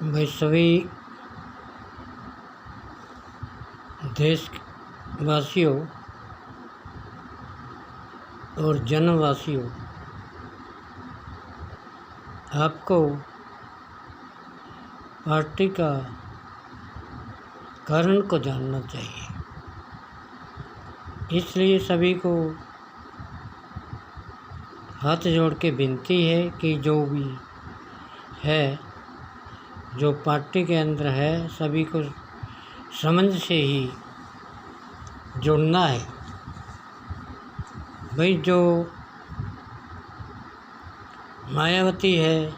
भाई सभी देशवासियों और जनवासियों, आपको पार्टी का कारण को जानना चाहिए। इसलिए सभी को हाथ जोड़ के विनती है कि जो भी है, जो पार्टी के अंदर है, सभी को समझ से ही जुड़ना है। भाई जो मायावती है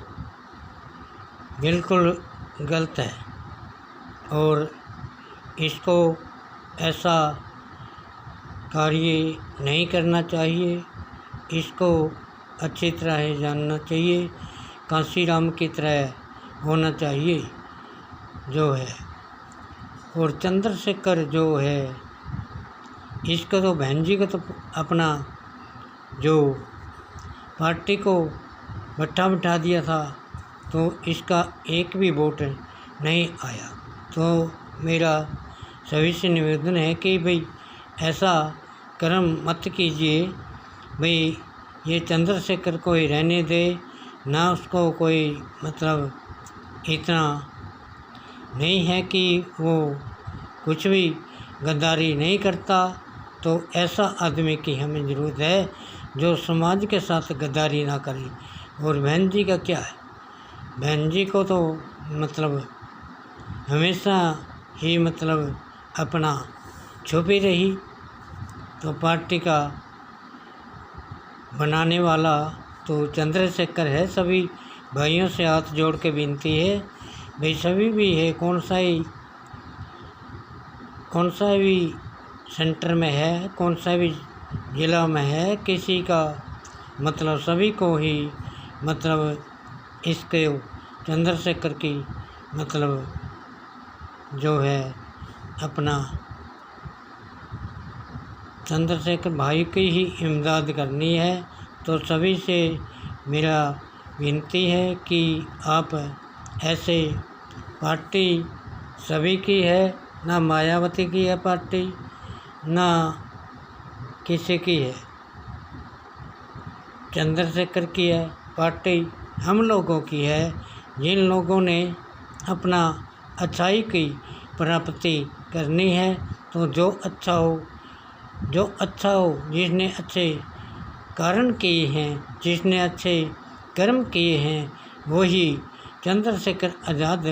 बिल्कुल गलत है और इसको ऐसा कार्य नहीं करना चाहिए। इसको अच्छी तरह जानना चाहिए, कांशीराम की तरह होना चाहिए जो है। और चंद्रशेखर जो है, इसको तो बहन जी को तो अपना जो पार्टी को बिठा दिया था, तो इसका एक भी वोट नहीं आया। तो मेरा सभी से निवेदन है कि भाई ऐसा कर्म मत कीजिए। भाई ये चंद्रशेखर को ही रहने दे, ना उसको कोई मतलब इतना नहीं है कि वो कुछ भी गद्दारी नहीं करता। तो ऐसा आदमी की हमें ज़रूरत है जो समाज के साथ गद्दारी ना करे। और बहन जी का क्या है, बहन जी को तो मतलब हमेशा ही मतलब अपना छुपी रही। तो पार्टी का बनाने वाला तो चंद्रशेखर है। सभी भाइयों से हाथ जोड़ के विनती है, भाई सभी भी है, कौन सा भी सेंटर में है, कौन सा भी ज़िला में है, किसी का मतलब सभी को ही मतलब इसके चंद्रशेखर की मतलब जो है अपना चंद्रशेखर भाई की ही इमदाद करनी है। तो सभी से मेरा विनती है कि आप ऐसे पार्टी सभी की है, ना मायावती की है पार्टी, ना किसी की है, चंद्रशेखर की है पार्टी, हम लोगों की है। जिन लोगों ने अपना अच्छाई की प्राप्ति करनी है, तो जो अच्छा हो, जिसने अच्छे कारण किए हैं, जिसने अच्छे कर्म किए हैं, वही चंद्रशेखर आज़ाद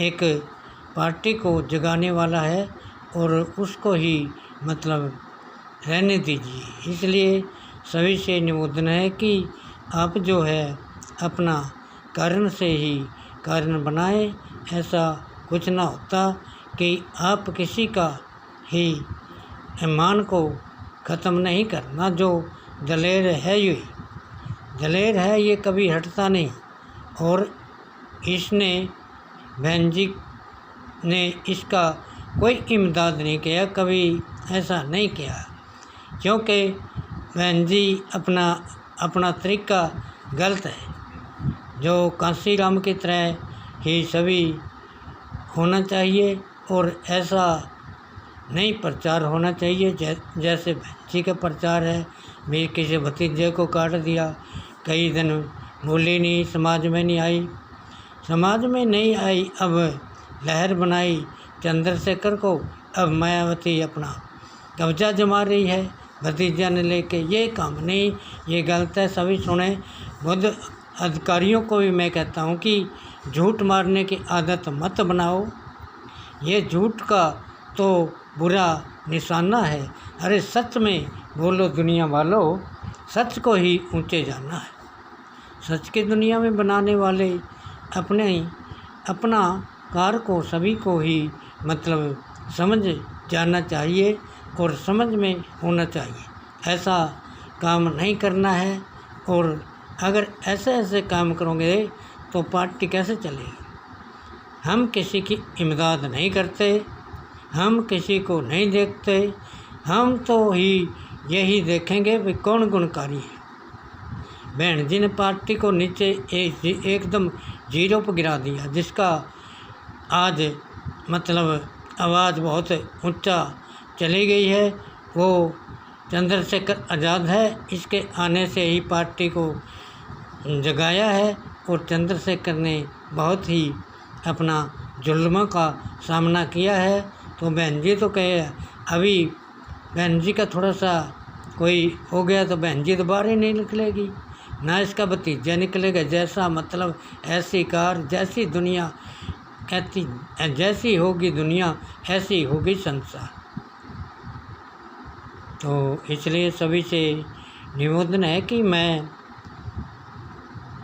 एक पार्टी को जगाने वाला है और उसको ही मतलब रहने दीजिए। इसलिए सभी से निवेदन है कि आप जो है अपना कारण से ही कारण बनाएं। ऐसा कुछ ना होता कि आप किसी का ही ईमान को ख़त्म नहीं करना। जो दलेर है, ये दलेर है, ये कभी हटता नहीं। और इसने बहन जी ने इसका कोई इमदाद नहीं किया, कभी ऐसा नहीं किया, क्योंकि बहन जी अपना तरीका गलत है। जो कांशीराम की तरह ही सभी होना चाहिए और ऐसा नहीं प्रचार होना चाहिए जैसे बहन जी का प्रचार है। मेरे किसी भतीजे को काट दिया, कई दिन बोली नहीं, समाज में नहीं आई, अब लहर बनाई चंद्रशेखर को, अब मायावती अपना कब्जा जमा रही है भतीजा ने लेके। ये काम नहीं, ये गलत है। सभी सुने। बुद्ध अधिकारियों को भी मैं कहता हूँ कि झूठ मारने की आदत मत बनाओ। ये झूठ का तो बुरा निशाना है। अरे सच में बोलो दुनिया वालों, सच को ही ऊंचे जाना है। सच की दुनिया में बनाने वाले अपना कार को सभी को ही मतलब समझ जाना चाहिए और समझ में होना चाहिए। ऐसा काम नहीं करना है। और अगर ऐसे काम करोगे तो पार्टी कैसे चलेगी। हम किसी की इमदाद नहीं करते, हम किसी को नहीं देखते, हम तो ही यही देखेंगे कि कौन गुणकारी है। बहन जी ने पार्टी को नीचे एकदम जीरो पर गिरा दिया, जिसका आज मतलब आवाज़ बहुत ऊंचा चली गई है, वो चंद्रशेखर आज़ाद है। इसके आने से ही पार्टी को जगाया है और चंद्रशेखर ने बहुत ही अपना जुल्मों का सामना किया है। तो बहन जी तो कहे अभी बहन जी का थोड़ा सा कोई हो गया तो बहन जी तो बाहर ही नहीं निकलेगी, ना इसका भतीजा निकलेगा। जैसा मतलब ऐसी कार, जैसी दुनिया कहती, जैसी होगी दुनिया ऐसी होगी संसार। तो इसलिए सभी से निवेदन है कि मैं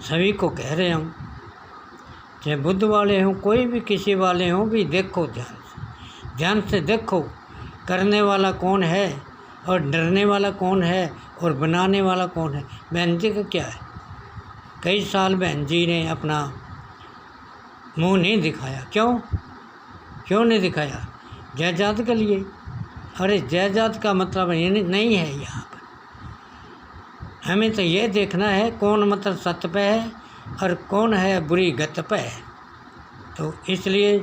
सभी को कह रहा हूँ, चाहे बुद्ध वाले हों, कोई भी किसी वाले हों, भी देखो ध्यान से देखो करने वाला कौन है और डरने वाला कौन है और बनाने वाला कौन है। बहन जी का क्या है, कई साल बहन जी ने अपना मुंह नहीं दिखाया। क्यों नहीं दिखाया? जायदाद के लिए। अरे जायदाद का मतलब ये नहीं है यहाँ पर। हमें तो ये देखना है कौन मतलब सत्य पे है और कौन है बुरी गत पे है। तो इसलिए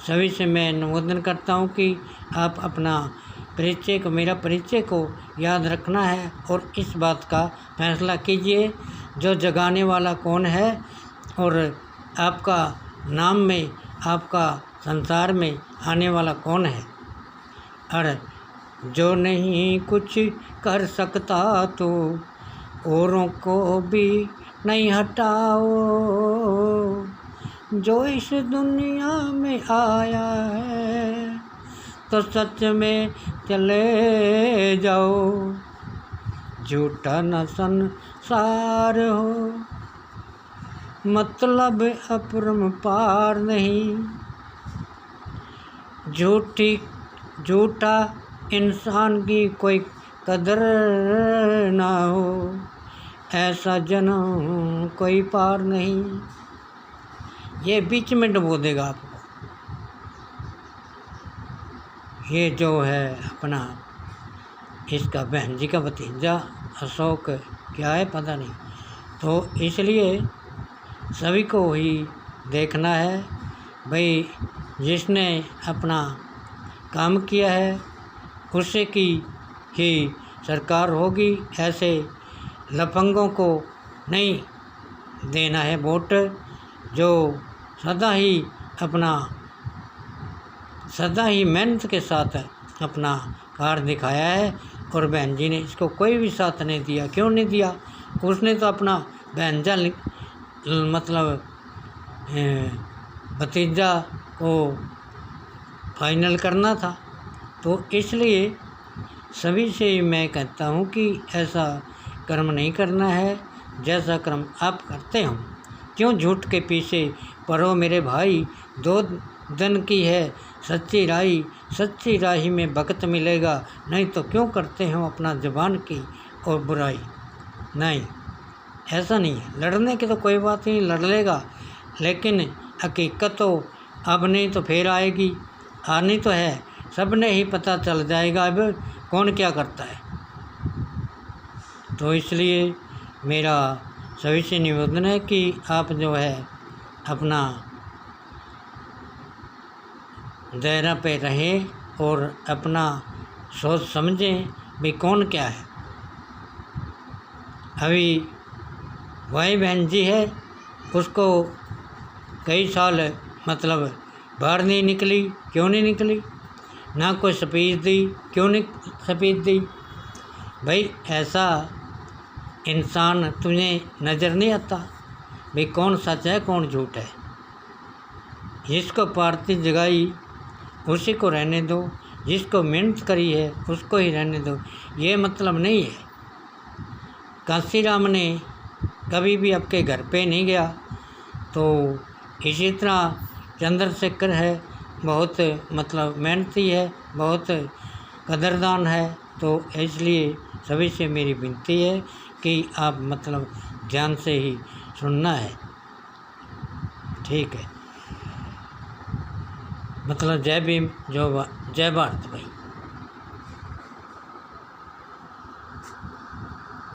सभी से मैं निवेदन करता हूँ कि आप अपना परिचय को, मेरा परिचय को याद रखना है और इस बात का फैसला कीजिए जो जगाने वाला कौन है और आपका नाम में, आपका संसार में आने वाला कौन है। और जो नहीं कुछ कर सकता तो औरों को भी नहीं हटाओ, जो इस दुनिया में आया है तो सच में चले जाओ, झूठा न संसार हो, मतलब अपरंपार नहीं, झूठा इंसान की कोई कदर ना हो, ऐसा जन्म कोई पार नहीं। ये बीच में डुबो देगा आपको। ये जो है अपना इसका बहन जी का भतीजा अशोक क्या है पता नहीं। तो इसलिए सभी को ही देखना है भाई, जिसने अपना काम किया है उसी की ही सरकार होगी। ऐसे लफंगों को नहीं देना है वोट, जो सदा ही मेहनत के साथ अपना कार्य दिखाया है। और बहन जी ने इसको कोई भी साथ नहीं दिया। क्यों नहीं दिया? उसने तो अपना बहनजा मतलब भतीजा को फाइनल करना था। तो इसलिए सभी से मैं कहता हूँ कि ऐसा कर्म नहीं करना है जैसा कर्म आप करते हो। क्यों झूठ के पीछे पड़ो मेरे भाई, दो दिन की है सच्ची राही, सच्ची राही में वक्त मिलेगा, नहीं तो क्यों करते हो अपना ज़बान की और बुराई। नहीं, ऐसा नहीं है। लड़ने की तो कोई बात नहीं, लड़ लेगा, लेकिन हकीकत तो अब नहीं तो फिर आएगी, आनी तो है, सबने ही पता चल जाएगा अब कौन क्या करता है। तो इसलिए मेरा सभी से निवेदन है कि आप जो है अपना दायरा पे रहें और अपना सोच समझें भी कौन क्या है। अभी भाई बहन जी है, उसको कई साल मतलब बाहर नहीं निकली। क्यों नहीं निकली? ना कोई स्पीच दी। क्यों नहीं स्पीच दी? भाई ऐसा इंसान तुझे नज़र नहीं आता भाई कौन सच है कौन झूठ है। जिसको पार्टी जगाई उसी को रहने दो, जिसको मेहनत करी है उसको ही रहने दो। ये मतलब नहीं है कांसीराम ने कभी भी आपके घर पे नहीं गया। तो इसी तरह चंद्रशेखर है, बहुत मतलब मेहनती है, बहुत कदरदान है। तो इसलिए सभी से मेरी विनती है कि आप मतलब ध्यान से ही सुनना है, ठीक है। मतलब जय भीम, जय भारत भाई।